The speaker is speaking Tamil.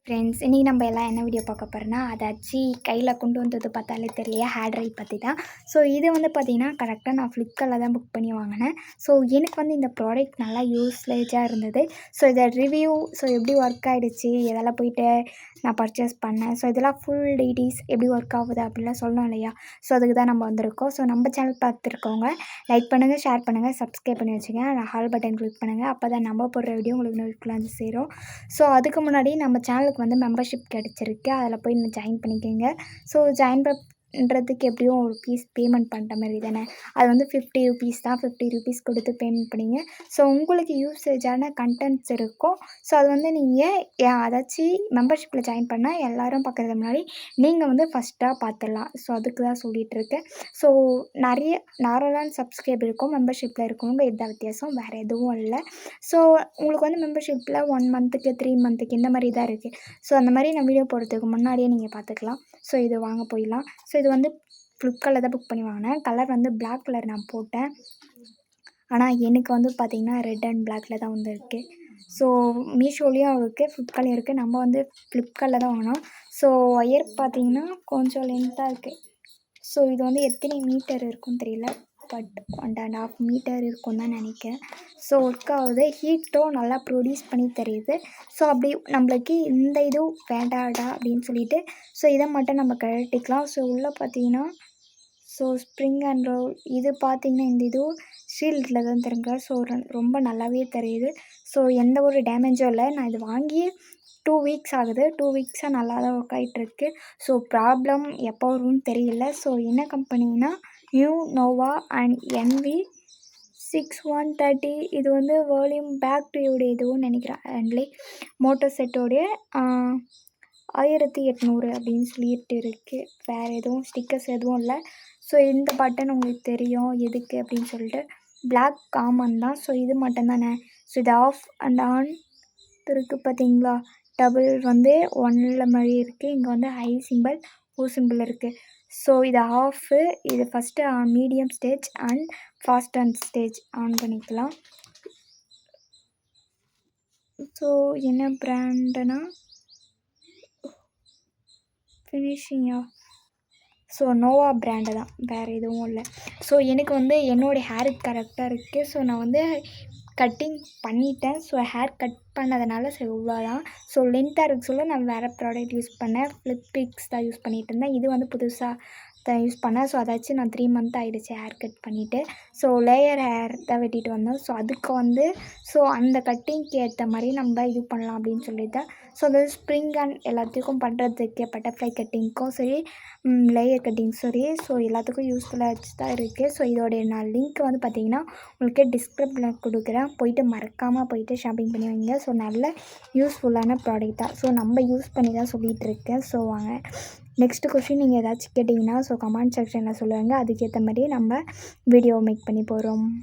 ஃப்ரெண்ட்ஸ், இன்றைக்கி நம்ம எல்லாம் என்ன வீடியோ பார்க்க போகிறோன்னா, அதாச்சு கையில் கொண்டு வந்தது பார்த்தாலே தெரியலையா, ஹேர் ட்ரை பற்றி தான். ஸோ இது வந்து பார்த்திங்கன்னா கரெக்டாக நான் ஃப்ளிப்கார்ட்டில் தான் புக் பண்ணி வாங்கினேன். ஸோ எனக்கு வந்து இந்த ப்ராடக்ட் நல்லா யூஸ்லேஜாக இருந்தது. ஸோ இதை ரிவ்யூ எப்படி ஒர்க் ஆகிடுச்சு, இதெல்லாம் போயிட்டு நான் பர்ச்சேஸ் பண்ணேன். ஸோ இதெல்லாம் ஃபுல் டீட்டெயில்ஸ் எப்படி ஒர்க் ஆகுது அப்படிலாம் சொல்லணும் இல்லையா. ஸோ அதுக்கு தான் நம்ம வந்திருக்கோம். ஸோ நம்ம சேனல் பார்த்துருக்கோங்க லைக் பண்ணுங்கள், ஷேர் பண்ணுங்கள், சப்ஸ்கிரைப் பண்ணி வச்சுங்க. ஹால் பட்டன் கிளிக் பண்ணுங்கள். அப்போ தான் நம்ம போடுற வீடியோ உங்களுக்கு நோட்டிஃபிகேஷன் வந்து சேரும். ஸோ அதுக்கு முன்னாடி நம்ம சேனலுக்கு வந்து மெம்பர்ஷிப் கிடச்சிருக்கு. அதில் போய் ஜாயின் பண்ணிக்கோங்க. ஸோ ஜாயின் பண்ணுறதுக்கு எப்படியும் ஒரு ஃபீஸ் பேமெண்ட் பண்ணுற மாதிரி தானே. அது வந்து 50 ரூபீஸ் தான். 50 ரூபீஸ் கொடுத்து பேமெண்ட் பண்ணிங்க. ஸோ உங்களுக்கு யூஸேஜான கண்டென்ட்ஸ் இருக்கும். ஸோ அது வந்து நீங்கள் அதாச்சும் மெம்பர்ஷிப்பில் ஜாயின் பண்ணால் எல்லோரும் பார்க்குறது முன்னாடி நீங்கள் வந்து ஃபஸ்ட்டாக பார்த்துடலாம். ஸோ அதுக்கு தான் சொல்லிகிட்ருக்கேன். ஸோ நிறைய நார்மலான சப்ஸ்கிரைப் இருக்கும், மெம்பர்ஷிப்பில் இருக்கவங்க இதுதான் வித்தியாசம், வேறு எதுவும் இல்லை. ஸோ உங்களுக்கு வந்து மெம்பர்ஷிப்பில் 1 மந்த்துக்கு 3 மந்த்துக்கு இந்த மாதிரி தான் இருக்குது. ஸோ அந்த மாதிரி நான் வீடியோ போடுறதுக்கு முன்னாடியே நீங்கள் பார்த்துக்கலாம். ஸோ இது வாங்க போயிடலாம். ஸோ இது வந்து ஃப்ளிப்கார்ட்டில் தான் புக் பண்ணி வாங்கினேன். கலர் வந்து பிளாக் கலர் நான் போட்டேன். ஆனால் எனக்கு வந்து பார்த்திங்கன்னா ரெட் அண்ட் பிளாக்கில் தான் வந்து இருக்குது. ஸோ மீஷோலேயும் இருக்குது, ஃப்ளிப்கார்ட்லேயும் இருக்குது. நம்ம வந்து ஃப்ளிப்கார்ட்டில் தான் வாங்கினோம். ஸோ ஒயர் பார்த்திங்கன்னா கொஞ்சம் லென்த்தாக இருக்குது. ஸோ இது வந்து எத்தனை மீட்டர் இருக்குன்னு தெரியல, பட் 1.5 மீட்டர் இருக்கும் தான் நினைக்கிறேன். ஸோ ஒர்க் ஆகுது, ஹீட்டும் நல்லா ப்ரொடியூஸ் பண்ணி தெரியுது. ஸோ அப்படி நம்மளுக்கு இந்த இதுவும் வேண்டாடா அப்படின்னு சொல்லிட்டு ஸோ இதை மட்டும் நம்ம கழட்டிக்கலாம். ஸோ உள்ளே பார்த்தீங்கன்னா ஸோ ஸ்ப்ரிங் அண்ட் ரோல் இது பார்த்திங்கன்னா இந்த இதுவும் ஷீல்டில் தான் தெரியுங்க. ஸோ ரொம்ப நல்லாவே தெரியுது. ஸோ எந்த ஒரு டேமேஜும் இல்லை. நான் இது வாங்கி 2 வீக்ஸ் ஆகுது. 2 வீக்ஸாக நல்லா தான் ஒர்க் ஆகிட்டுருக்கு. ஸோ ப்ராப்ளம் எப்போ வரும்னு தெரியல. ஸோ என்ன கம்பெனின்னா நியூ நோவா அண்ட் NV6130. இது வந்து வால்யூம் பேக் டுயோடைய இதுவும் நினைக்கிறேன். அண்ட்லி மோட்டோ செட்டோடைய 1800 அப்படின்னு சொல்லிட்டு இருக்குது. வேறு எதுவும் ஸ்டிக்கர்ஸ் எதுவும் இல்லை. ஸோ இந்த பட்டன் உங்களுக்கு தெரியும் எதுக்கு அப்படின்னு சொல்லிட்டு, பிளாக் காமன் தான். ஸோ இது மட்டும் தானே. ஸோ இது ஆஃப் அண்ட் ஆன் இருக்குது பார்த்தீங்களா. டபுள் வந்து 1 மாதிரி இருக்குது. இங்கே வந்து ஹை சிம்பிள், ஓ சிம்பிள் இருக்குது. ஸோ இது ஆஃபு. இது first medium stage and fast and stage on பண்ணிக்கலாம். ஸோ என்ன பிராண்டுனா ஃபினிஷிங்கா, ஸோ நோவா பிராண்டு தான், வேறு எதுவும் இல்லை. ஸோ எனக்கு வந்து என்னோடய ஹேருக்கு கரெக்டாக இருக்குது. ஸோ நான் வந்து கட்டிங் பண்ணிட்டேன். ஸோ ஹேர் கட் பண்ணதுனால ஸோ இவ்வளோ தான். ஸோ லென்த்தாக இருக்க சொல்ல நான் வேறு ப்ராடக்ட் யூஸ் பண்ணேன். ஃப்ளிப்பிக்ஸ் தான் யூஸ் பண்ணிகிட்டு இருந்தேன். இது வந்து புதுசாக தான் யூஸ் பண்ணேன். ஸோ அதாச்சும் நான் 3 மந்த் ஆகிடுச்சு ஹேர் கட் பண்ணிவிட்டு. ஸோ லேயர் ஹேர் தான் வெட்டிட்டு வந்தோம். ஸோ அதுக்கு வந்து ஸோ அந்த கட்டிங்க்கு ஏற்ற மாதிரி நம்ம இது பண்ணலாம் அப்படின்னு சொல்லிட்டு ஸோ அது ஸ்ப்ரிங் அண்ட் எல்லாத்துக்கும் பண்ணுறதுக்கு பட்டர்ஃப்ளை கட்டிங்க்கும் சரி, லேயர் கட்டிங் சரி, ஸோ எல்லாத்துக்கும் யூஸ்ஃபுல்லாக தான் இருக்குது. ஸோ இதோடைய நான் லிங்க் வந்து பார்த்திங்கன்னா உங்களுக்கு டிஸ்கிரிப்ஷனில் கொடுக்குறேன். போயிட்டு மறக்காமல் போயிட்டு ஷாப்பிங் பண்ணி வைங்க. ஸோ நல்ல யூஸ்ஃபுல்லான ப்ராடக்ட் தான். ஸோ நம்ம யூஸ் பண்ணி தான் சொல்லிகிட்டு இருக்கேன். ஸோ வாங்க நெக்ஸ்ட்டு கொஸ்டின் நீங்கள் ஏதாச்சும் கேட்டிங்கன்னா ஸோ கமெண்ட் செக்ஷனில் சொல்லுவாங்க. அதுக்கேற்ற மாதிரி நம்ம வீடியோ மேக் பண்ணி போகிறோம்.